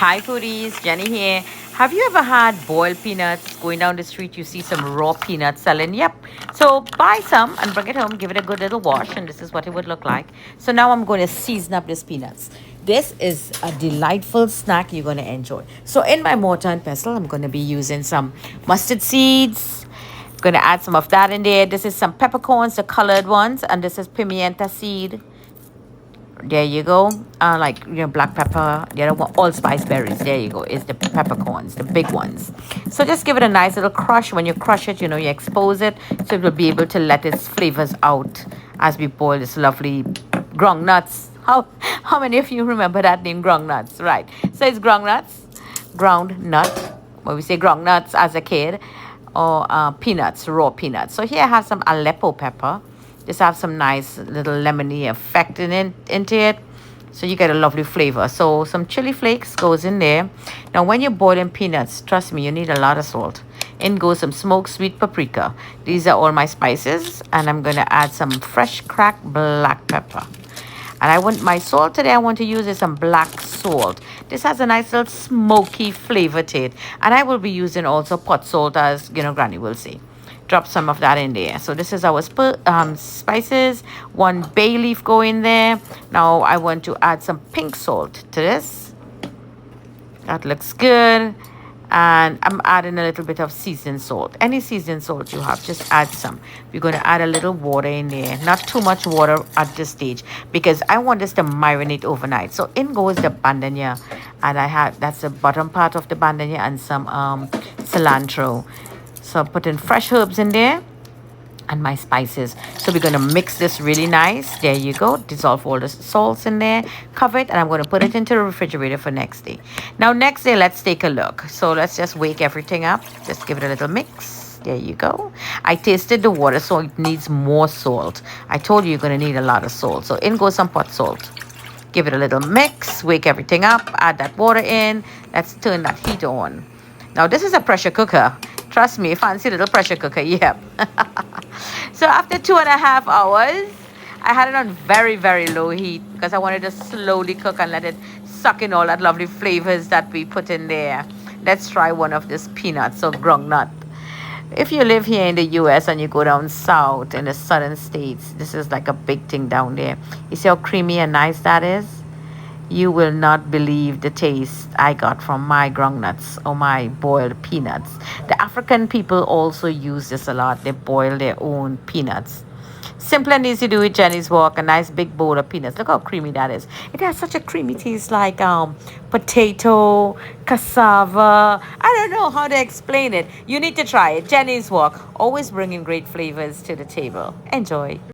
Hi foodies, Jenny here. Have you ever had boiled peanuts? Going down the street, you see some raw peanuts selling. Yep. So buy some and bring it home, give it a good little wash, and this is what it would look like. So now I'm going to season up these peanuts. This is a delightful snack you're going to enjoy. So in my mortar and pestle, I'm going to be using some mustard seeds. Going to add some of that in there. This is some peppercorns, the colored ones, and this is pimienta seed. There you go. Like black pepper, the other one, allspice berries. There you go. Is the peppercorns, the big ones. So just give it a nice little crush. When you crush it, you expose it, so it will be able to let its flavors out as we boil this lovely ground nuts. How many of you remember that name, ground nuts? Right. So it's ground nuts, ground nut. When we say ground nuts as a kid, or peanuts, raw peanuts. So here I have some Aleppo pepper. Just have some nice little lemony effect into it, so you get a lovely flavor. So some chili flakes goes in there. Now when you're boiling peanuts, trust me, you need a lot of salt. In goes some smoked sweet paprika. These are all my spices, and I'm going to add some fresh cracked black pepper. And I want my salt today, I want to use some black salt. This has a nice little smoky flavor to it. And I will be using also pot salt, as Granny will say. Drop some of that in there. So this is our spices. 1 bay leaf go in there. Now I want to add some pink salt to this. That looks good. And I'm adding a little bit of seasoned salt. Any seasoned salt you have, just add some. We're going to add a little water in there. Not too much water at this stage, because I want this to marinate overnight. So in goes the bandanya. And that's the bottom part of the bandanya, and some cilantro. So I'm putting fresh herbs in there and my spices. So we're going to mix this really nice. There you go. Dissolve all the salts in there. Cover it, and I'm going to put it into the refrigerator for next day. Now next day, let's take a look. So let's just wake everything up. Just give it a little mix. There you go. I tasted the water, so it needs more salt. I told you you're going to need a lot of salt. So in goes some pot salt. Give it a little mix. Wake everything up. Add that water in. Let's turn that heat on. Now this is a pressure cooker. Trust me, fancy little pressure cooker, yep. So after 2.5 hours, I had it on very, very low heat, because I wanted to slowly cook and let it suck in all that lovely flavors that we put in there. Let's try one of these peanuts or ground nut. If you live here in the US and you go down south in the southern states, this is like a big thing down there. You see how creamy and nice that is? You will not believe the taste I got from my groundnuts or my boiled peanuts. The African people also use this a lot. They boil their own peanuts. Simple and easy to do with Jenny's Walk. A nice big bowl of peanuts. Look how creamy that is. It has such a creamy taste, like potato, cassava. I don't know how to explain it. You need to try it. Jenny's Walk, always bringing great flavors to the table. Enjoy.